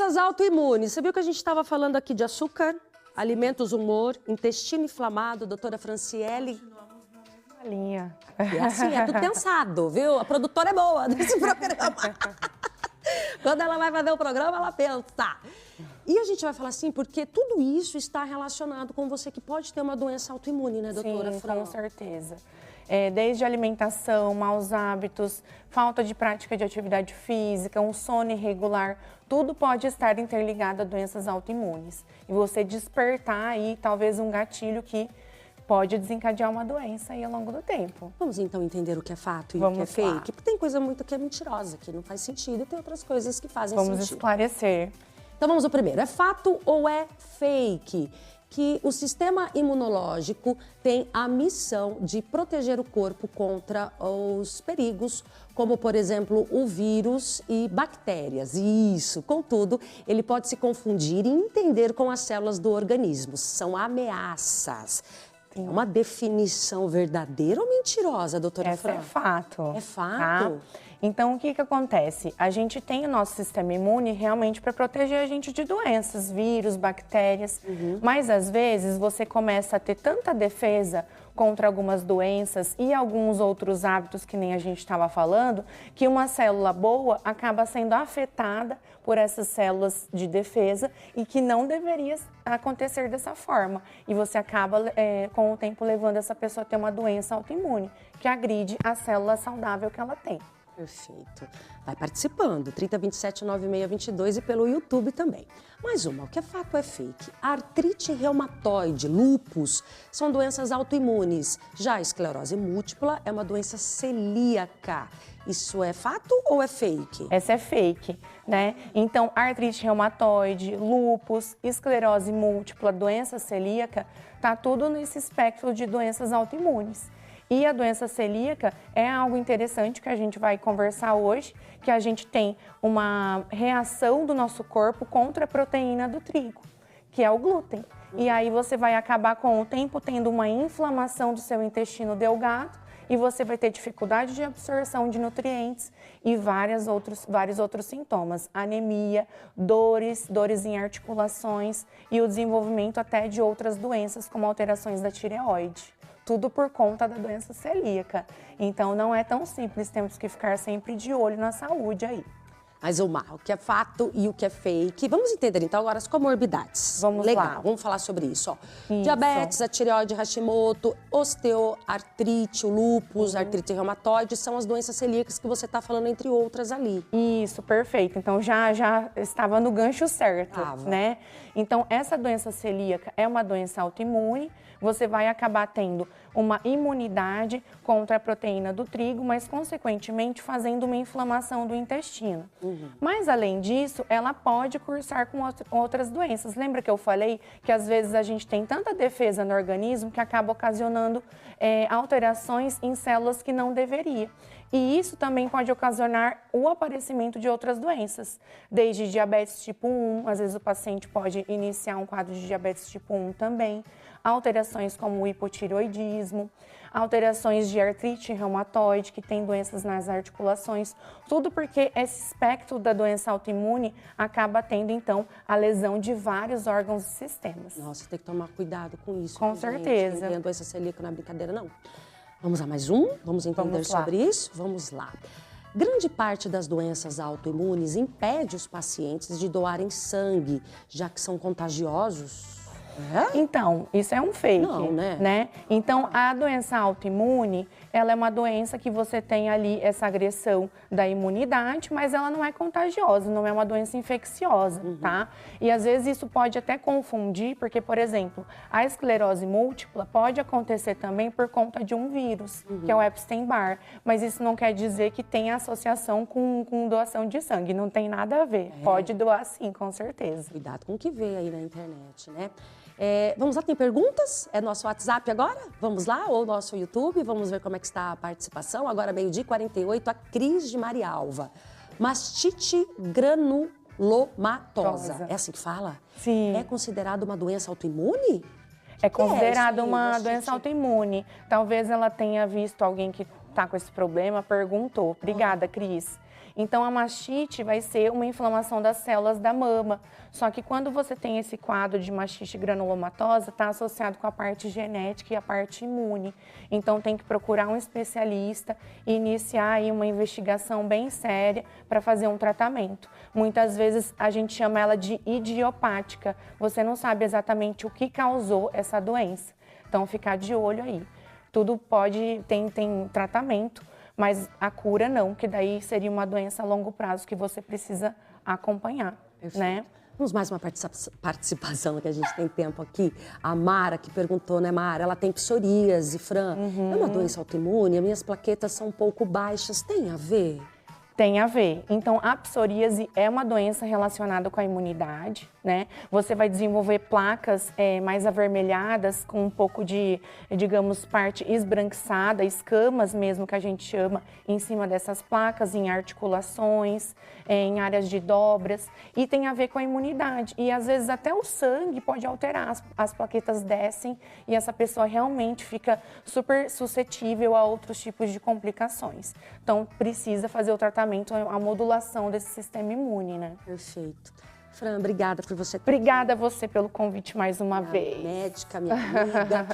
Doenças autoimunes. Você viu que a gente estava falando aqui de açúcar, alimentos, humor, intestino inflamado, doutora Franciele? Continuamos na mesma linha. É assim, é tudo pensado, viu? A produtora é boa desse programa. Quando ela vai fazer o programa, ela pensa. E a gente vai falar assim, porque tudo isso está relacionado com você que pode ter uma doença autoimune, né, doutora Fran? Com certeza. Desde alimentação, maus hábitos, falta de prática de atividade física, um sono irregular, tudo pode estar interligado a doenças autoimunes. E você despertar aí talvez um gatilho que pode desencadear uma doença aí ao longo do tempo. Vamos então entender o que é fato e Vamos o que é lá. fake? Porque tem coisa muito que é mentirosa, que não faz sentido, e tem outras coisas que fazem Vamos sentido. esclarecer. Então vamos ao primeiro. É fato ou é fake que o sistema imunológico tem a missão de proteger o corpo contra os perigos, como, por exemplo, o vírus e bactérias? Isso, contudo, ele pode se confundir e entender com as células do organismo. São ameaças. Tem uma definição verdadeira ou mentirosa, doutora Essa Fran? é fato. É fato? Tá? Então, o que acontece? A gente tem o nosso sistema imune realmente para proteger a gente de doenças, vírus, bactérias. Mas, às vezes, você começa a ter tanta defesa contra algumas doenças e alguns outros hábitos que nem a gente estava falando, que uma célula boa acaba sendo afetada por essas células de defesa e que não deveria acontecer dessa forma. E você acaba, com o tempo, levando essa pessoa a ter uma doença autoimune, que agride a célula saudável que ela tem. Perfeito. Vai participando, 3027-9622 e pelo YouTube também. Mais uma, o que é fato é fake. Artrite reumatoide, lúpus, são doenças autoimunes. Já a esclerose múltipla é uma doença celíaca. Isso é fato ou é fake? Essa é fake, né? Então, artrite reumatoide, lúpus, esclerose múltipla, doença celíaca, tá tudo nesse espectro de doenças autoimunes. E a doença celíaca é algo interessante que a gente vai conversar hoje, que a gente tem uma reação do nosso corpo contra a proteína do trigo, que é o glúten. E aí você vai acabar com o tempo tendo uma inflamação do seu intestino delgado e você vai ter dificuldade de absorção de nutrientes e vários outros sintomas. Anemia, dores em articulações e o desenvolvimento até de outras doenças, como alterações da tireoide. Tudo por conta da doença celíaca. Então, não é tão simples, temos que ficar sempre de olho na saúde aí. Mas o que é fato e o que é fake. Vamos entender, então, agora as comorbidades. Vamos Legal, lá. vamos falar sobre isso. Ó. Isso. Diabetes, a tireoide, Hashimoto, osteoartrite, o lúpus, artrite reumatoide, são as doenças celíacas que você está falando, entre outras ali. Isso, perfeito. Então, já estava no gancho certo, Tava. né? Então, essa doença celíaca é uma doença autoimune. Você vai acabar tendo uma imunidade contra a proteína do trigo, mas, consequentemente, fazendo uma inflamação do intestino. Mas, além disso, ela pode cursar com outras doenças. Lembra que eu falei que, às vezes, a gente tem tanta defesa no organismo que acaba ocasionando alterações em células que não deveria. E isso também pode ocasionar o aparecimento de outras doenças, desde diabetes tipo 1, às vezes o paciente pode iniciar um quadro de diabetes tipo 1 também, alterações como o hipotireoidismo, alterações de artrite reumatoide, que tem doenças nas articulações, tudo porque esse espectro da doença autoimune acaba tendo, então, a lesão de vários órgãos e sistemas. Nossa, tem que tomar cuidado com isso. Com gente. certeza. Quem tem a doença celíaca não é brincadeira, não. Vamos a mais um? Vamos entender Vamos lá. sobre isso? Vamos lá. Grande parte das doenças autoimunes impede os pacientes de doarem sangue, já que são contagiosos. É? Então, isso é um fake, Não, né? Então, a doença autoimune, ela é uma doença que você tem ali essa agressão da imunidade, mas ela não é contagiosa, não é uma doença infecciosa, tá? E às vezes isso pode até confundir, porque, por exemplo, a esclerose múltipla pode acontecer também por conta de um vírus, que é o Epstein-Barr, mas isso não quer dizer que tem associação com doação de sangue, não tem nada a ver. Pode doar sim, com certeza. Cuidado com o que vê aí na internet, né? Vamos lá, tem perguntas? É nosso WhatsApp agora? Vamos lá? Ou nosso YouTube? Vamos ver como é que está a participação. Agora, meio-dia e 48, a Cris de Marialva. Mastite granulomatosa. É assim que fala? Sim. É considerada uma doença autoimune? É considerada isso aí, uma mastite? doença autoimune. Talvez ela tenha visto alguém que está com esse problema, perguntou. Obrigada, Cris. Então, a mastite vai ser uma inflamação das células da mama. Só que quando você tem esse quadro de mastite granulomatosa, está associado com a parte genética e a parte imune. Então, tem que procurar um especialista e iniciar aí uma investigação bem séria para fazer um tratamento. Muitas vezes a gente chama ela de idiopática. Você não sabe exatamente o que causou essa doença. Então, ficar de olho aí. Tudo tem tratamento, mas a cura não, que daí seria uma doença a longo prazo que você precisa acompanhar, né? Vamos mais uma participação que a gente tem tempo aqui. A Mara que perguntou, né, Mara? Ela tem psoríase, Fran. É uma doença autoimune, as minhas plaquetas são um pouco baixas. Tem a ver? Tem a ver. Então, a psoríase é uma doença relacionada com a imunidade, né? Você vai desenvolver placas mais avermelhadas, com um pouco de, digamos, parte esbranquiçada, escamas mesmo, que a gente chama, em cima dessas placas, em articulações, em áreas de dobras. E tem a ver com a imunidade. E, às vezes, até o sangue pode alterar. As plaquetas descem e essa pessoa realmente fica super suscetível a outros tipos de complicações. Então, precisa fazer o tratamento, a modulação desse sistema imune, né? Perfeito. Fran, obrigada por você. Obrigada a você pelo convite mais uma vez. Médica, minha amiga.